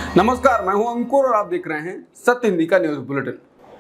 नमस्कार, मैं हूं अंकुर और आप देख रहे हैं सत्य हिंदी का न्यूज बुलेटिन।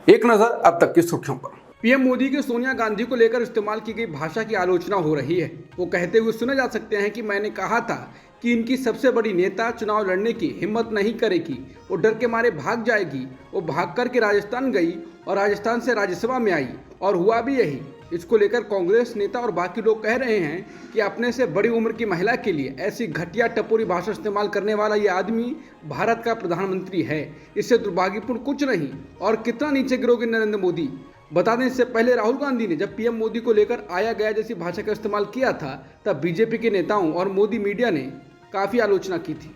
एक नजर अब तक की सुर्खियों पर। पीएम मोदी की सोनिया गांधी को लेकर इस्तेमाल की गई भाषा की आलोचना हो रही है। वो कहते हुए सुने जा सकते हैं कि मैंने कहा था कि इनकी सबसे बड़ी नेता चुनाव लड़ने की हिम्मत नहीं करेगी, वो डर के मारे भाग जाएगी। वो भाग कर के राजस्थान गई और राजस्थान से राज्यसभा में आई और हुआ भी यही। इसको लेकर कांग्रेस नेता और बाकी लोग कह रहे हैं कि अपने से बड़ी उम्र की महिला के लिए ऐसी घटिया टपोरी भाषा इस्तेमाल करने वाला ये आदमी भारत का प्रधानमंत्री है। इससे दुर्भाग्यपूर्ण कुछ नहीं। और कितना नीचे गिरोगे नरेंद्र मोदी। बता दें, इससे पहले राहुल गांधी ने जब पीएम मोदी को लेकर आया गया जैसी भाषा का इस्तेमाल किया था, तब बीजेपी के नेताओं और मोदी मीडिया ने काफी आलोचना की थी।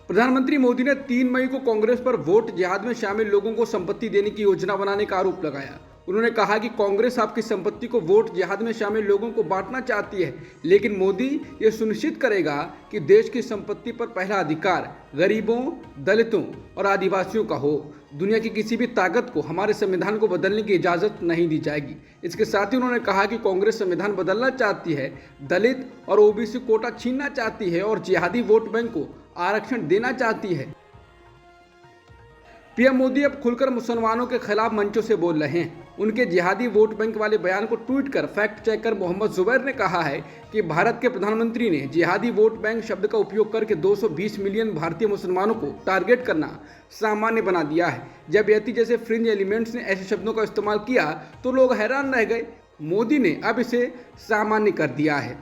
प्रधानमंत्री मोदी ने 3 मई को कांग्रेस पर वोट जिहाद में शामिल लोगों को संपत्ति देने की योजना बनाने का आरोप लगाया। उन्होंने कहा कि कांग्रेस आपकी संपत्ति को वोट जिहाद में शामिल लोगों को बांटना चाहती है, लेकिन मोदी ये सुनिश्चित करेगा कि देश की संपत्ति पर पहला अधिकार गरीबों, दलितों और आदिवासियों का हो। दुनिया की किसी भी ताकत को हमारे संविधान को बदलने की इजाज़त नहीं दी जाएगी। इसके साथ ही उन्होंने कहा कि कांग्रेस संविधान बदलना चाहती है, दलित और ओबीसी कोटा छीनना चाहती है और जिहादी वोट बैंक को आरक्षण देना चाहती है। पीएम मोदी अब खुलकर मुसलमानों के खिलाफ मंचों से बोल रहे हैं। उनके जिहादी वोट बैंक वाले बयान को ट्वीट कर फैक्ट चेकर मोहम्मद जुबैर ने कहा है कि भारत के प्रधानमंत्री ने जिहादी वोट बैंक शब्द का उपयोग करके 220 मिलियन भारतीय मुसलमानों को टारगेट करना सामान्य बना दिया है। जब यति जैसे फ्रिंज एलिमेंट्स ने ऐसे शब्दों का इस्तेमाल किया तो लोग हैरान रह गए। मोदी ने अब इसे सामान्य कर दिया है।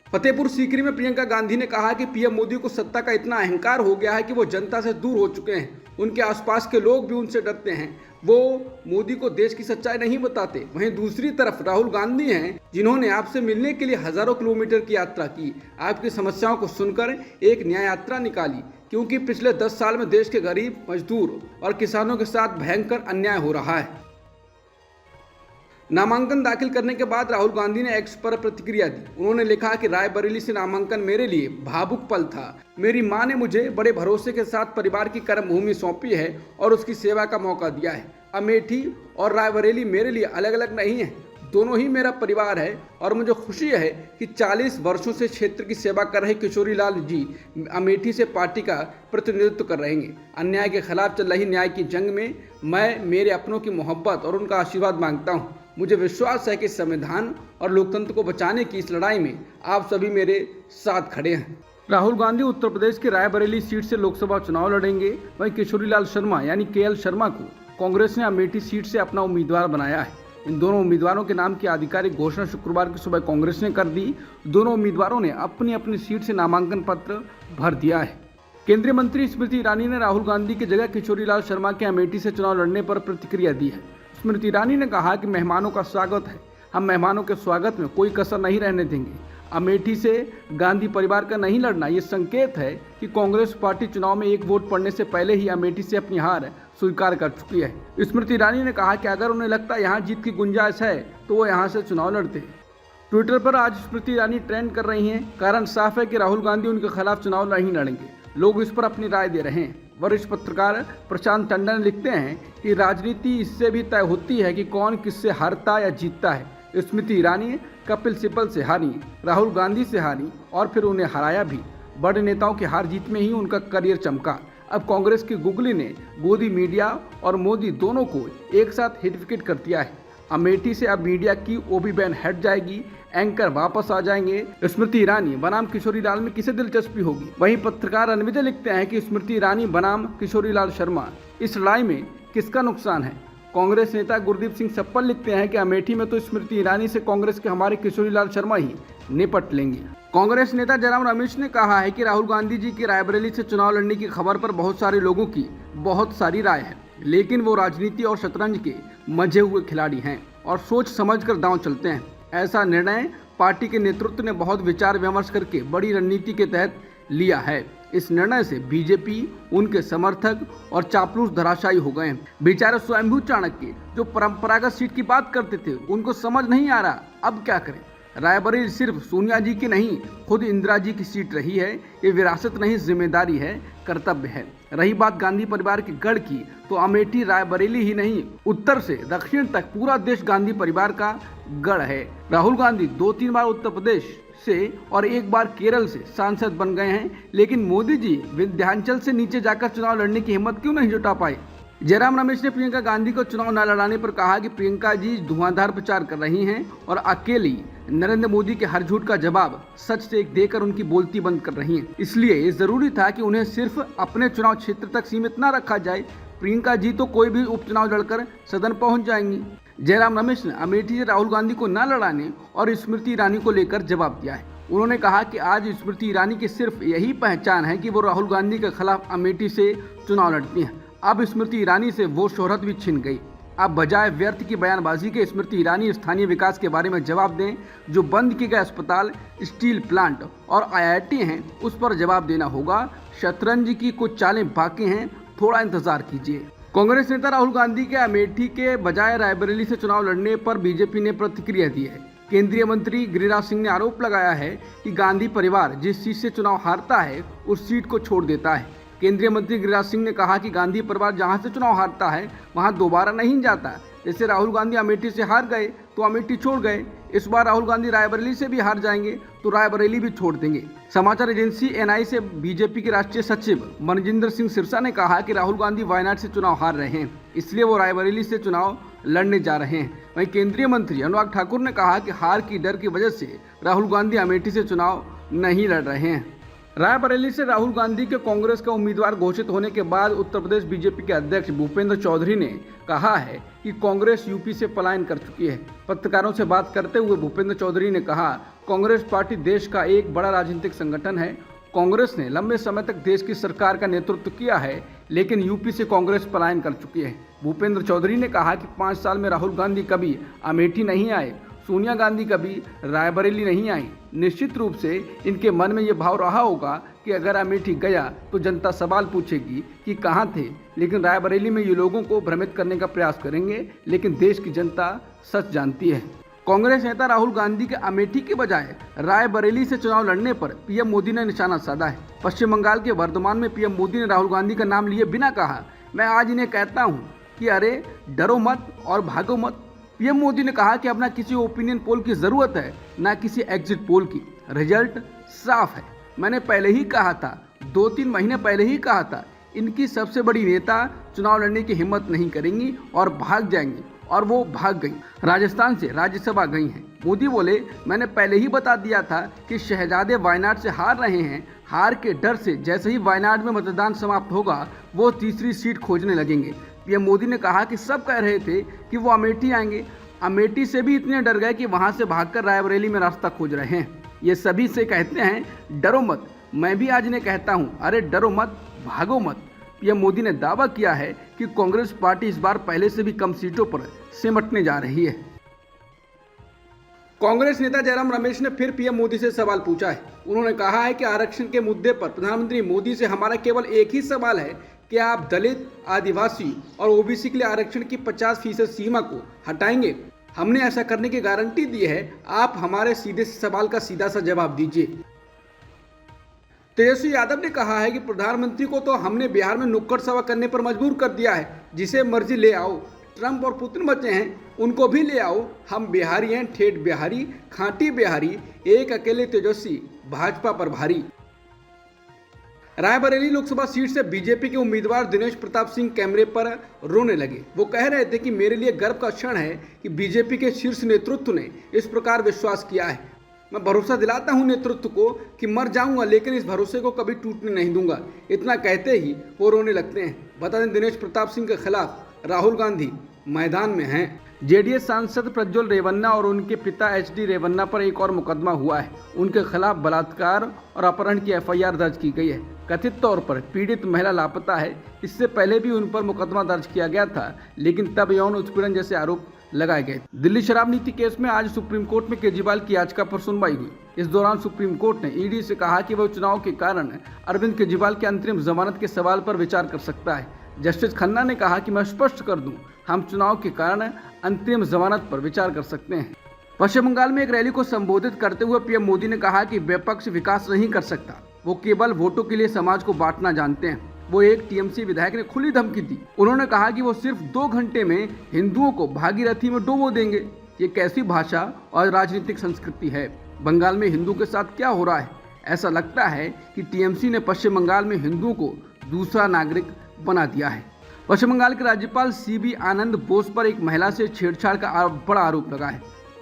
फतेहपुर सीकरी में प्रियंका गांधी ने कहा कि पीएम मोदी को सत्ता का इतना अहंकार हो गया है कि वो जनता से दूर हो चुके हैं। उनके आसपास के लोग भी उनसे डरते हैं। वो मोदी को देश की सच्चाई नहीं बताते। वहीं दूसरी तरफ राहुल गांधी हैं, जिन्होंने आपसे मिलने के लिए हजारों किलोमीटर की यात्रा की, आपकी समस्याओं को सुनकर एक न्याय यात्रा निकाली, क्योंकि पिछले 10 साल में देश के गरीब, मजदूर और किसानों के साथ भयंकर अन्याय हो रहा है। नामांकन दाखिल करने के बाद राहुल गांधी ने एक्स पर प्रतिक्रिया दी। उन्होंने लिखा कि रायबरेली से नामांकन मेरे लिए भावुक पल था। मेरी मां ने मुझे बड़े भरोसे के साथ परिवार की कर्मभूमि सौंपी है और उसकी सेवा का मौका दिया है। अमेठी और रायबरेली मेरे लिए अलग अलग नहीं है, दोनों ही मेरा परिवार है और मुझे खुशी है कि 40 वर्षों से क्षेत्र की सेवा कर रहे किशोरी लाल जी अमेठी से पार्टी का प्रतिनिधित्व कर रहे हैं। अन्याय के खिलाफ चल रही न्याय की जंग में मैं मेरे अपनों की मोहब्बत और उनका आशीर्वाद मांगता हूँ। मुझे विश्वास है कि संविधान और लोकतंत्र को बचाने की इस लड़ाई में आप सभी मेरे साथ खड़े हैं। राहुल गांधी उत्तर प्रदेश के रायबरेली सीट से लोकसभा चुनाव लड़ेंगे। वहीं किशोरीलाल शर्मा यानी केएल शर्मा को कांग्रेस ने अमेठी सीट से अपना उम्मीदवार बनाया है। इन दोनों उम्मीदवारों के नाम की आधिकारिक घोषणा शुक्रवार की सुबह कांग्रेस ने कर दी। दोनों उम्मीदवारों ने अपनी अपनी सीट से नामांकन पत्र भर दिया है। केंद्रीय मंत्री स्मृति ईरानी ने राहुल गांधी की जगह किशोरीलाल शर्मा के अमेठी से चुनाव लड़ने पर प्रतिक्रिया दी है। स्मृति ईरानी ने कहा कि मेहमानों का स्वागत है, हम मेहमानों के स्वागत में कोई कसर नहीं रहने देंगे। अमेठी से गांधी परिवार का नहीं लड़ना ये संकेत है कि कांग्रेस पार्टी चुनाव में एक वोट पड़ने से पहले ही अमेठी से अपनी हार स्वीकार कर चुकी है। स्मृति ईरानी ने कहा कि अगर उन्हें लगता है यहाँ जीत की गुंजाइश है तो वो यहाँ से चुनाव लड़ते हैं। ट्विटर पर आज स्मृति ईरानी ट्रेंड कर रही हैं। कारण साफ है कि राहुल गांधी उनके खिलाफ चुनाव नहीं लड़ेंगे। लोग इस पर अपनी राय दे रहे हैं। वरिष्ठ पत्रकार प्रशांत टंडन लिखते हैं कि राजनीति इससे भी तय होती है कि कौन किससे हारता या जीतता है। स्मृति ईरानी कपिल सिब्बल से हारी, राहुल गांधी से हारी और फिर उन्हें हराया भी। बड़े नेताओं की हार जीत में ही उनका करियर चमका। अब कांग्रेस की गुगली ने मोदी मीडिया और मोदी दोनों को एक साथ हिट विकेट कर दिया है। अमेठी से अब मीडिया की ओबी बैन हट जाएगी, एंकर वापस आ जाएंगे। स्मृति ईरानी बनाम किशोरीलाल में किसे दिलचस्पी होगी। वहीं पत्रकार रणविजय लिखते हैं कि स्मृति ईरानी बनाम किशोरीलाल शर्मा, इस लड़ाई में किसका नुकसान है। कांग्रेस नेता गुरदीप सिंह सप्पल लिखते हैं कि अमेठी में तो स्मृति ईरानी से कांग्रेस के हमारे किशोरीलाल शर्मा ही निपट लेंगे। कांग्रेस नेता जयराम रमेश ने कहा है कि राहुल गांधी जी की रायबरेली से चुनाव लड़ने की खबर पर बहुत सारे लोगों की बहुत सारी राय है, लेकिन वो राजनीति और शतरंज के मंझे हुए खिलाड़ी हैं और सोच समझकर दांव चलते हैं। ऐसा निर्णय पार्टी के नेतृत्व ने बहुत विचार विमर्श करके बड़ी रणनीति के तहत लिया है। इस निर्णय से बीजेपी, उनके समर्थक और चापलूस धराशायी हो गए। बेचारे स्वयंभू चाणक्य जो परंपरागत सीट की बात करते थे, उनको समझ नहीं आ रहा अब क्या करें। रायबरेली सिर्फ सोनिया जी की नहीं, खुद इंदिरा जी की सीट रही है। ये विरासत नहीं, जिम्मेदारी है, कर्तव्य है। रही बात गांधी परिवार के गढ़ की, तो अमेठी रायबरेली ही नहीं, उत्तर से दक्षिण तक पूरा देश गांधी परिवार का गढ़ है। राहुल गांधी 2-3 बार उत्तर प्रदेश से और एक बार केरल से सांसद बन गए हैं, लेकिन मोदी जी विंध्याचल से नीचे जाकर चुनाव लड़ने की हिम्मत क्यों नहीं जुटा पाए। जयराम रमेश ने प्रियंका गांधी को चुनाव न लड़ाने पर कहा कि प्रियंका जी धुआंधार प्रचार कर रही हैं और अकेली नरेंद्र मोदी के हर झूठ का जवाब सच से देकर उनकी बोलती बंद कर रही हैं। इसलिए ये जरूरी था कि उन्हें सिर्फ अपने चुनाव क्षेत्र तक सीमित न रखा जाए। प्रियंका जी तो कोई भी उपचुनाव लड़कर सदन पहुंच जाएंगी। जयराम रमेश ने अमेठी से राहुल गांधी को न लड़ाने और स्मृति ईरानी को लेकर जवाब दिया है। उन्होंने कहा कि आज स्मृति ईरानी की सिर्फ यही पहचान है कि वो राहुल गांधी के खिलाफ अमेठी से चुनाव लड़ती हैं। अब स्मृति ईरानी से वो शोहरत भी छिन गई। अब बजाय व्यर्थ की बयानबाजी के स्मृति ईरानी स्थानीय विकास के बारे में जवाब दें। जो बंद किए गए अस्पताल, स्टील प्लांट और IIT हैं, उस पर जवाब देना होगा। शतरंज की कुछ चालें बाकी हैं, थोड़ा इंतजार कीजिए। कांग्रेस नेता राहुल गांधी के अमेठी के बजाय रायबरेली से चुनाव लड़ने पर बीजेपी ने प्रतिक्रिया दी है। केंद्रीय मंत्री गिरिराज सिंह ने आरोप लगाया है कि गांधी परिवार जिस सीट से चुनाव हारता है उस सीट को छोड़ देता है। केंद्रीय मंत्री गिरिराज सिंह ने कहा कि गांधी परिवार जहां से चुनाव हारता है वहां दोबारा नहीं जाता। जैसे राहुल गांधी अमेठी से हार गए तो अमेठी छोड़ गए, इस बार राहुल गांधी रायबरेली से भी हार जाएंगे तो रायबरेली भी छोड़ देंगे। समाचार एजेंसी NI से बीजेपी के राष्ट्रीय सचिव मनजिंदर सिंह सिरसा ने कहा कि राहुल गांधी वायनाड से चुनाव हार रहे हैं, इसलिए वो रायबरेली से चुनाव लड़ने जा रहे हैं। वहीं केंद्रीय मंत्री अनुराग ठाकुर ने कहा कि हार की डर की वजह से राहुल गांधी अमेठी से चुनाव नहीं लड़ रहे हैं। रायबरेली से राहुल गांधी के कांग्रेस का उम्मीदवार घोषित होने के बाद उत्तर प्रदेश बीजेपी के अध्यक्ष भूपेंद्र चौधरी ने कहा है कि कांग्रेस यूपी से पलायन कर चुकी है। पत्रकारों से बात करते हुए भूपेंद्र चौधरी ने कहा, कांग्रेस पार्टी देश का एक बड़ा राजनीतिक संगठन है। कांग्रेस ने लंबे समय तक देश की सरकार का नेतृत्व किया है, लेकिन यूपी से कांग्रेस पलायन कर चुकी है। भूपेंद्र चौधरी ने कहा कि 5 साल में राहुल गांधी कभी अमेठी नहीं आए, सोनिया गांधी कभी रायबरेली नहीं आई। निश्चित रूप से इनके मन में ये भाव रहा होगा कि अगर अमेठी गया तो जनता सवाल पूछेगी कि कहाँ थे, लेकिन रायबरेली में ये लोगों को भ्रमित करने का प्रयास करेंगे, लेकिन देश की जनता सच जानती है। कांग्रेस नेता राहुल गांधी के अमेठी के बजाय रायबरेली से चुनाव लड़ने पर पीएम मोदी ने निशाना साधा है। पश्चिम बंगाल के वर्धमान में पीएम मोदी ने राहुल गांधी का नाम लिए बिना कहा, मैं आज इन्हें कहता हूँ कि अरे डरो मत और भागो मत। पीएम मोदी ने कहा कि अब ना किसी ओपिनियन पोल की जरूरत है, ना किसी एग्जिट पोल की। रिजल्ट साफ है। मैंने पहले ही कहा था, 2-3 महीने पहले ही कहा था, इनकी सबसे बड़ी नेता चुनाव लड़ने की हिम्मत नहीं करेंगी और भाग जाएंगी, और वो भाग गई। राजस्थान से राज्यसभा गई हैं। मोदी बोले, मैंने पहले ही बता दिया था कि शहजादे वायनाड से हार रहे हैं। हार के डर से जैसे ही वायनाड में मतदान समाप्त होगा वो तीसरी सीट खोजने लगेंगे। पीएम मोदी ने कहा कि सब कह रहे थे कि वो अमेठी आएंगे, अमेठी से भी इतने डर गए कि वहां से भागकर रायबरेली में रास्ता खोज रहे हैं। ये सभी से कहते हैं डरो मत। मैं भी आज इन्हें कहता हूं, अरे डरो मत, भागो मत। पीएम मोदी ने दावा किया है कि कांग्रेस पार्टी इस बार पहले से भी कम सीटों पर सिमटने जा रही है। कांग्रेस नेता जयराम रमेश ने फिर पीएम मोदी से सवाल पूछा है। उन्होंने कहा है कि आरक्षण के मुद्दे पर प्रधानमंत्री मोदी से हमारा केवल एक ही सवाल है कि आप दलित, आदिवासी और ओबीसी के लिए आरक्षण की 50% सीमा को हटाएंगे। हमने ऐसा करने की गारंटी दी है। आप हमारे सीधे सवाल का सीधा सा जवाब दीजिए। तेजस्वी यादव ने कहा है कि प्रधानमंत्री को तो हमने बिहार में नुक्कड़ सभा करने पर मजबूर कर दिया है। जिसे मर्जी ले आओ, ट्रंप और पुतिन बचे हैं, उनको भी ले आओ। हम बिहारी हैं, ठेठ बिहारी, खांटी बिहारी, एक अकेले तेजस्वी, भाजपा पर भारी। रायबरेली लोकसभा सीट से बीजेपी के उम्मीदवार दिनेश प्रताप सिंह कैमरे पर रोने लगे। वो कह रहे थे कि मेरे लिए गर्व का क्षण है कि बीजेपी के शीर्ष नेतृत्व ने इस प्रकार विश्वास किया है। मैं भरोसा दिलाता हूं नेतृत्व को कि मर जाऊंगा, लेकिन इस भरोसे को कभी टूटने नहीं दूंगा। इतना कहते ही वो रोने लगते हैं। बता दें, दिनेश प्रताप सिंह के खिलाफ राहुल गांधी मैदान में हैं। जेडीएस सांसद प्रज्वल रेवन्ना और उनके पिता HD रेवन्ना पर एक और मुकदमा हुआ है। उनके खिलाफ बलात्कार और अपहरण की FIR दर्ज की गई है। कथित तौर पर पीड़ित महिला लापता है। इससे पहले भी उन पर मुकदमा दर्ज किया गया था, लेकिन तब यौन उत्पीड़न जैसे आरोप लगाए गए। दिल्ली शराब नीति केस में आज सुप्रीम कोर्ट में केजरीवाल की याचिका पर सुनवाई हुई। इस दौरान सुप्रीम कोर्ट ने ED से कहा कि वह चुनाव के कारण अरविंद केजरीवाल के अंतरिम जमानत के सवाल पर विचार कर सकता है। जस्टिस खन्ना ने कहा कि मैं स्पष्ट कर दूं, हम चुनाव के कारण अंतरिम जमानत पर विचार कर सकते हैं। पश्चिम बंगाल में एक रैली को संबोधित करते हुए पीएम मोदी ने कहा कि विपक्ष विकास नहीं कर सकता, वो केवल वोटों के लिए समाज को बांटना जानते हैं। वो एक TMC विधायक ने खुली धमकी दी। उन्होंने कहा कि वो सिर्फ 2 घंटे में हिंदुओं को भागीरथी में डुबो देंगे। ये कैसी भाषा और राजनीतिक संस्कृति है। बंगाल में हिंदू के साथ क्या हो रहा है? ऐसा लगता है कि टीएमसी ने पश्चिम बंगाल में हिंदुओं को दूसरा नागरिक बना दिया है। पश्चिम बंगाल के राज्यपाल सीबी आनंद बोस पर एक महिला से छेड़छाड़ का बड़ा आरोप लगा है।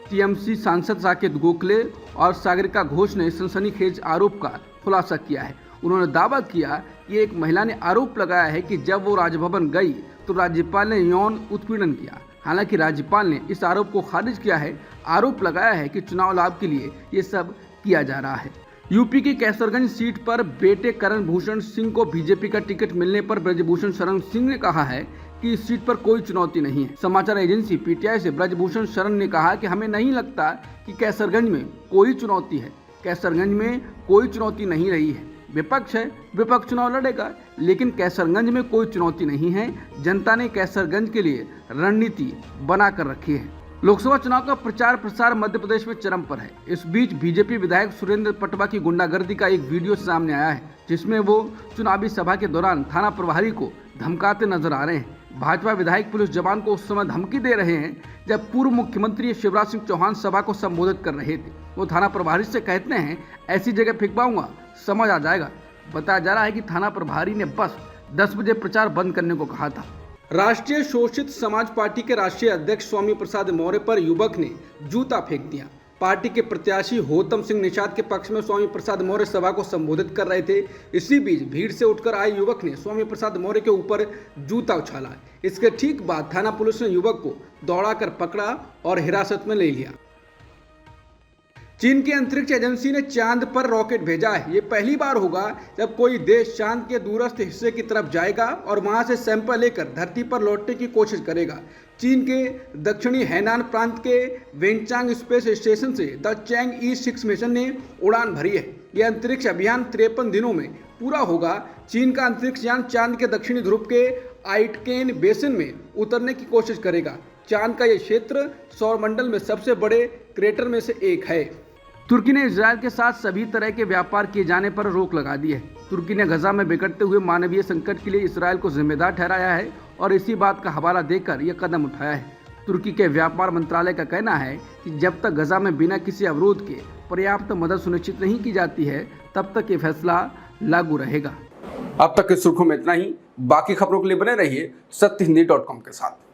टीएमसी सांसद साकेत गोखले और सागरिका घोष ने सनसनीखेज आरोप का खुलासा किया है। उन्होंने दावा किया कि एक महिला ने आरोप लगाया है कि जब वो राजभवन गई तो राज्यपाल ने यौन उत्पीड़न किया। हालांकि राज्यपाल ने इस आरोप को खारिज किया है। आरोप लगाया है कि चुनाव लाभ के लिए ये सब किया जा रहा है। यूपी की कैसरगंज सीट पर बेटे करण भूषण सिंह को बीजेपी का टिकट मिलने पर ब्रजभूषण शरण सिंह ने कहा है कि इस सीट पर कोई चुनौती नहीं है। समाचार एजेंसी पीटीआई से ब्रजभूषण शरण ने कहा कि हमें नहीं लगता कि कैसरगंज में कोई चुनौती है। कैसरगंज में कोई चुनौती नहीं रही है। विपक्ष है, विपक्ष चुनाव लड़ेगा, लेकिन कैसरगंज में कोई चुनौती नहीं है। जनता ने कैसरगंज के लिए रणनीति बना कर रखी है। लोकसभा चुनाव का प्रचार प्रसार मध्य प्रदेश में चरम पर है। इस बीच बीजेपी विधायक सुरेंद्र पटवा की गुंडागर्दी का एक वीडियो सामने आया है, जिसमें वो चुनावी सभा के दौरान थाना प्रभारी को धमकाते नजर आ रहे हैं। भाजपा विधायक पुलिस जवान को उस समय धमकी दे रहे हैं जब पूर्व मुख्यमंत्री शिवराज सिंह चौहान सभा को संबोधित कर रहे थे। वो थाना प्रभारी से कहते हैं, ऐसी जगह फेंकवाऊंगा, समझ आ जाएगा। बताया जा रहा है कि थाना प्रभारी ने बस 10 बजे प्रचार बंद करने को कहा था। राष्ट्रीय शोषित समाज पार्टी के राष्ट्रीय अध्यक्ष स्वामी प्रसाद मौर्य पर युवक ने जूता फेंक दिया। पार्टी के प्रत्याशी होतम सिंह निषाद के पक्ष में स्वामी प्रसाद मौर्य सभा को संबोधित कर रहे थे। इसी बीच भीड़ से उठकर आए युवक ने स्वामी प्रसाद मौर्य के ऊपर जूता उछाला। इसके ठीक बाद थाना पुलिस ने युवक को दौड़ाकर पकड़ा और हिरासत में ले लिया। चीन की अंतरिक्ष एजेंसी ने चांद पर रॉकेट भेजा है। ये पहली बार होगा जब कोई देश चांद के दूरस्थ हिस्से की तरफ जाएगा और वहां से सैंपल लेकर धरती पर लौटने की कोशिश करेगा। चीन के दक्षिणी हैनान प्रांत के वेनचांग स्पेस स्टेशन से द चैंग ई-6 मिशन ने उड़ान भरी है। यह अंतरिक्ष अभियान 53 दिनों में पूरा होगा। चीन का अंतरिक्ष यान चांद के दक्षिणी ध्रुव के आइटकेन बेसिन में उतरने की कोशिश करेगा। चांद का यह क्षेत्र सौरमंडल में सबसे बड़े क्रेटर में से एक है। तुर्की ने इजरायल के साथ सभी तरह के व्यापार किए जाने पर रोक लगा दी है। तुर्की ने गजा में बिगड़ते हुए मानवीय संकट के लिए इजरायल को जिम्मेदार ठहराया है और इसी बात का हवाला देकर यह कदम उठाया है। तुर्की के व्यापार मंत्रालय का कहना है कि जब तक गजा में बिना किसी अवरोध के पर्याप्त मदद सुनिश्चित नहीं की जाती है, तब तक ये फैसला लागू रहेगा। अब तक की सुर्खियों में इतना ही। बाकी खबरों के लिए बने रहिए सत्यहिंदी.com के साथ।